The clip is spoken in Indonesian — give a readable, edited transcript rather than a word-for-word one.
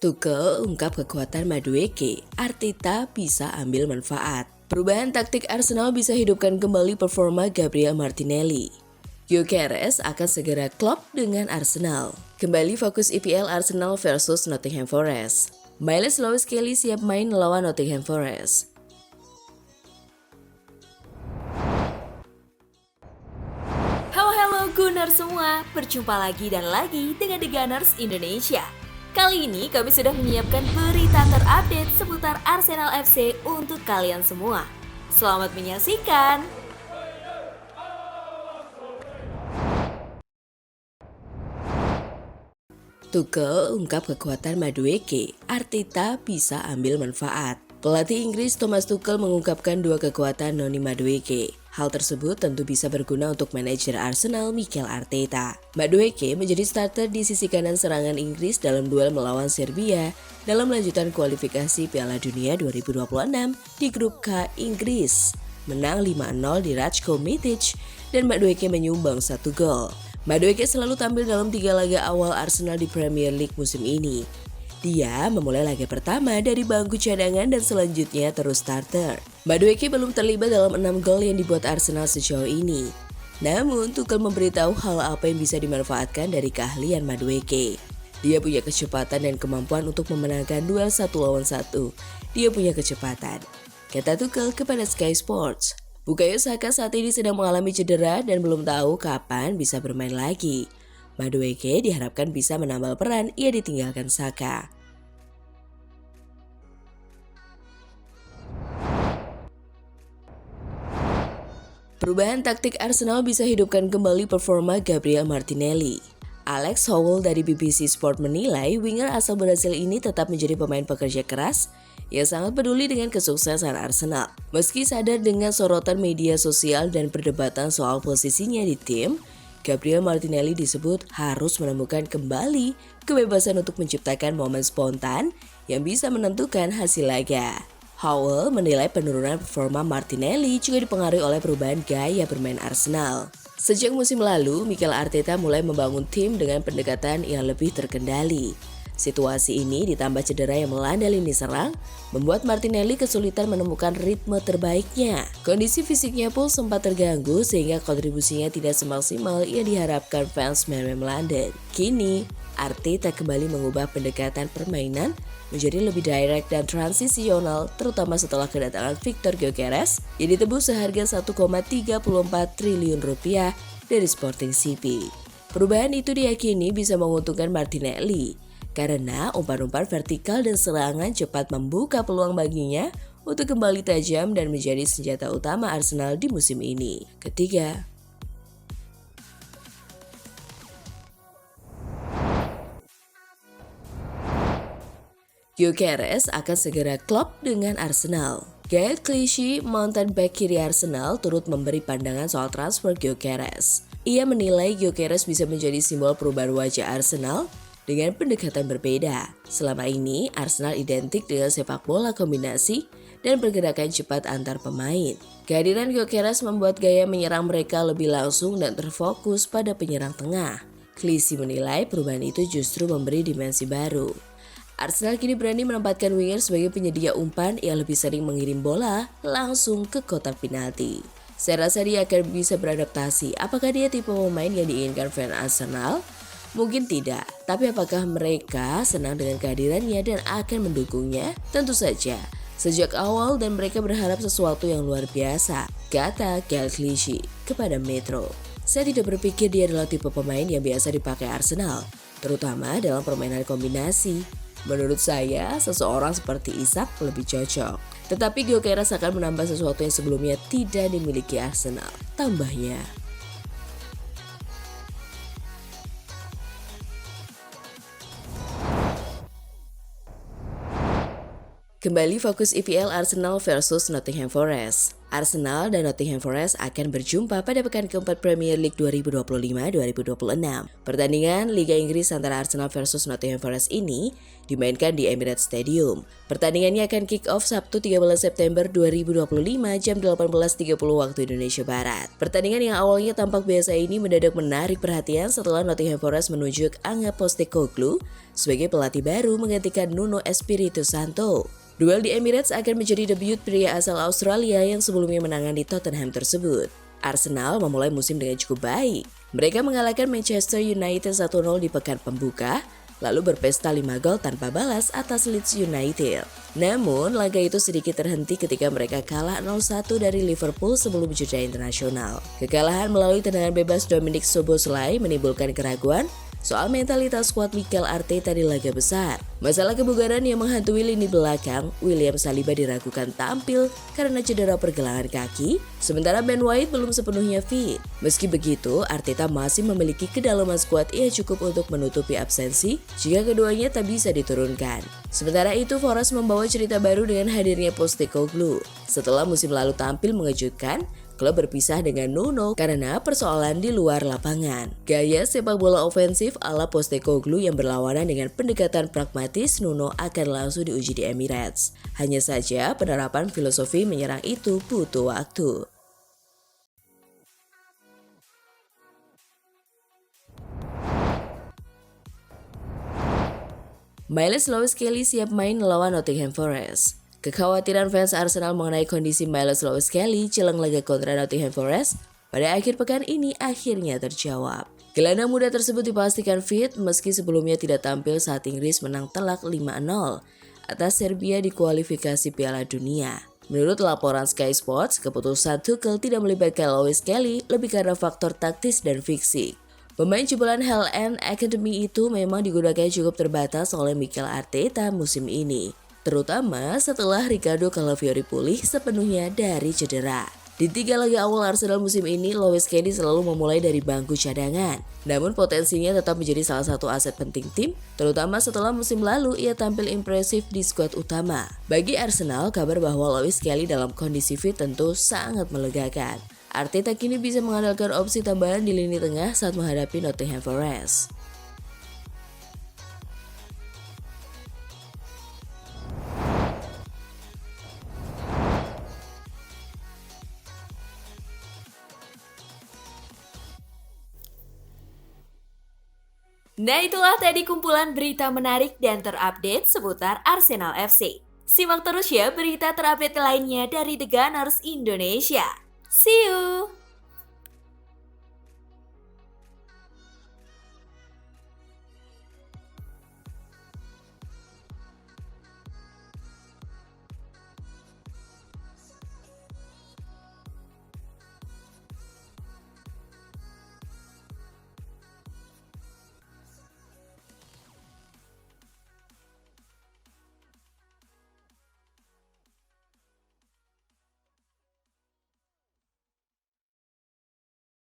Tuchel ungkap kekuatan Madueke, Arteta bisa ambil manfaat. Perubahan taktik Arsenal bisa hidupkan kembali performa Gabriel Martinelli. Gyökeres akan segera klop dengan Arsenal. Kembali fokus EPL Arsenal versus Nottingham Forest. Miles Lewis-Kelly siap main melawan Nottingham Forest. Halo Gunners semua, berjumpa lagi dan lagi dengan The Gunners Indonesia. Kali ini kami sudah menyiapkan berita terupdate seputar Arsenal FC untuk kalian semua. Selamat menyaksikan! Tuchel ungkap kekuatan Madueke, Arteta bisa ambil manfaat. Pelatih Inggris Thomas Tuchel mengungkapkan dua kekuatan Noni Madueke. Hal tersebut tentu bisa berguna untuk manajer Arsenal Mikel Arteta. Madueke menjadi starter di sisi kanan serangan Inggris dalam duel melawan Serbia dalam lanjutan kualifikasi Piala Dunia 2026 di grup K Inggris. Menang 5-0 di Ratko Mitic dan Madueke menyumbang 1 gol. Madueke selalu tampil dalam 3 laga awal Arsenal di Premier League musim ini. Dia memulai laga pertama dari bangku cadangan dan selanjutnya terus starter. Madueke belum terlibat dalam 6 gol yang dibuat Arsenal sejauh ini. Namun, Tuchel memberitahu hal apa yang bisa dimanfaatkan dari keahlian Madueke. Dia punya kecepatan dan kemampuan untuk memenangkan duel 1 lawan 1. Dia punya kecepatan, kata Tuchel kepada Sky Sports. Bukayo Saka saat ini sedang mengalami cedera dan belum tahu kapan bisa bermain lagi. Madueke diharapkan bisa menambal peran ia ditinggalkan Saka. Perubahan taktik Arsenal bisa hidupkan kembali performa Gabriel Martinelli. Alex Howell dari BBC Sport menilai winger asal Brasil ini tetap menjadi pemain pekerja keras yang sangat peduli dengan kesuksesan Arsenal. Meski sadar dengan sorotan media sosial dan perdebatan soal posisinya di tim, Gabriel Martinelli disebut harus menemukan kembali kebebasan untuk menciptakan momen spontan yang bisa menentukan hasil laga. Howell menilai penurunan performa Martinelli juga dipengaruhi oleh perubahan gaya bermain Arsenal. Sejak musim lalu, Mikel Arteta mulai membangun tim dengan pendekatan yang lebih terkendali. Situasi ini ditambah cedera yang melanda lini serang, membuat Martinelli kesulitan menemukan ritme terbaiknya. Kondisi fisiknya pun sempat terganggu sehingga kontribusinya tidak semaksimal yang diharapkan fans Man London. Kini, Arteta kembali mengubah pendekatan permainan menjadi lebih direct dan transisional, terutama setelah kedatangan Victor Gyökeres yang ditebus seharga 1,34 triliun rupiah dari Sporting CP. Perubahan itu diyakini bisa menguntungkan Martinelli karena umpan-umpan vertikal dan serangan cepat membuka peluang baginya untuk kembali tajam dan menjadi senjata utama Arsenal di musim ini. Ketiga, Gyökeres akan segera klop dengan Arsenal. Gael Clichy, mantan bek kiri Arsenal, turut memberi pandangan soal transfer Gyökeres. Ia menilai Gyökeres bisa menjadi simbol perubahan wajah Arsenal dengan pendekatan berbeda. Selama ini, Arsenal identik dengan sepak bola kombinasi dan pergerakan cepat antar pemain. Kehadiran Gyökeres membuat gaya menyerang mereka lebih langsung dan terfokus pada penyerang tengah. Clichy menilai perubahan itu justru memberi dimensi baru. Arsenal kini berani menempatkan winger sebagai penyedia umpan yang lebih sering mengirim bola langsung ke kotak penalti. Saya rasa dia akan bisa beradaptasi. Apakah dia tipe pemain yang diinginkan fans Arsenal? Mungkin tidak, tapi apakah mereka senang dengan kehadirannya dan akan mendukungnya? Tentu saja. Sejak awal dan mereka berharap sesuatu yang luar biasa, kata Gael Clichy kepada Metro. Saya tidak berpikir dia adalah tipe pemain yang biasa dipakai Arsenal, terutama dalam permainan kombinasi. Menurut saya, seseorang seperti Isak lebih cocok. Tetapi Gyökeres akan menambah sesuatu yang sebelumnya tidak dimiliki Arsenal, tambahnya. Kembali fokus EPL Arsenal versus Nottingham Forest. Arsenal dan Nottingham Forest akan berjumpa pada pekan keempat Premier League 2025-2026. Pertandingan Liga Inggris antara Arsenal versus Nottingham Forest ini dimainkan di Emirates Stadium. Pertandingannya akan kick off Sabtu 13 September 2025 jam 18.30 waktu Indonesia Barat. Pertandingan yang awalnya tampak biasa ini mendadak menarik perhatian setelah Nottingham Forest menunjuk Ange Postecoglou sebagai pelatih baru menggantikan Nuno Espirito Santo. Duel di Emirates akan menjadi debut pria asal Australia yang sebelumnya menangani Tottenham tersebut. Arsenal memulai musim dengan cukup baik. Mereka mengalahkan Manchester United 1-0 di pekan pembuka, lalu berpesta 5 gol tanpa balas atas Leeds United. Namun, laga itu sedikit terhenti ketika mereka kalah 0-1 dari Liverpool sebelum jeda internasional. Kekalahan melalui tendangan bebas Dominic Szoboszlai menimbulkan keraguan soal mentalitas skuad Mikel Arteta di laga besar. Masalah kebugaran yang menghantui lini belakang, William Saliba diragukan tampil karena cedera pergelangan kaki, sementara Ben White belum sepenuhnya fit. Meski begitu, Arteta masih memiliki kedalaman skuad yang cukup untuk menutupi absensi jika keduanya tak bisa diturunkan. Sementara itu, Forest membawa cerita baru dengan hadirnya Postecoglou. Setelah musim lalu tampil mengejutkan, klub berpisah dengan Nuno karena persoalan di luar lapangan. Gaya sepak bola ofensif ala Postecoglou yang berlawanan dengan pendekatan pragmatis Nuno akan langsung diuji di Emirates. Hanya saja penerapan filosofi menyerang itu butuh waktu. Miles Lewis-Kelly siap main melawan Nottingham Forest. Kekhawatiran fans Arsenal mengenai kondisi Miles Lewis-Kelly jelang laga kontra Nottingham Forest pada akhir pekan ini akhirnya terjawab. Gelandang muda tersebut dipastikan fit meski sebelumnya tidak tampil saat Inggris menang telak 5-0 atas Serbia di kualifikasi Piala Dunia. Menurut laporan Sky Sports, keputusan Tuchel tidak melibatkan Lewis-Kelly lebih karena faktor taktis dan fisik. Pemain jebolan Hell End Academy itu memang digunakan cukup terbatas oleh Mikel Arteta musim ini, terutama setelah Ricardo Calafiori pulih sepenuhnya dari cedera. Di 3 laga awal Arsenal musim ini, Lewis-Kelly selalu memulai dari bangku cadangan. Namun potensinya tetap menjadi salah satu aset penting tim, terutama setelah musim lalu ia tampil impresif di skuad utama. Bagi Arsenal, kabar bahwa Lewis-Kelly dalam kondisi fit tentu sangat melegakan. Arteta kini bisa mengandalkan opsi tambahan di lini tengah saat menghadapi Nottingham Forest. Nah, itulah tadi kumpulan berita menarik dan terupdate seputar Arsenal FC. Simak terus ya berita terupdate lainnya dari The Gunners Indonesia. See you!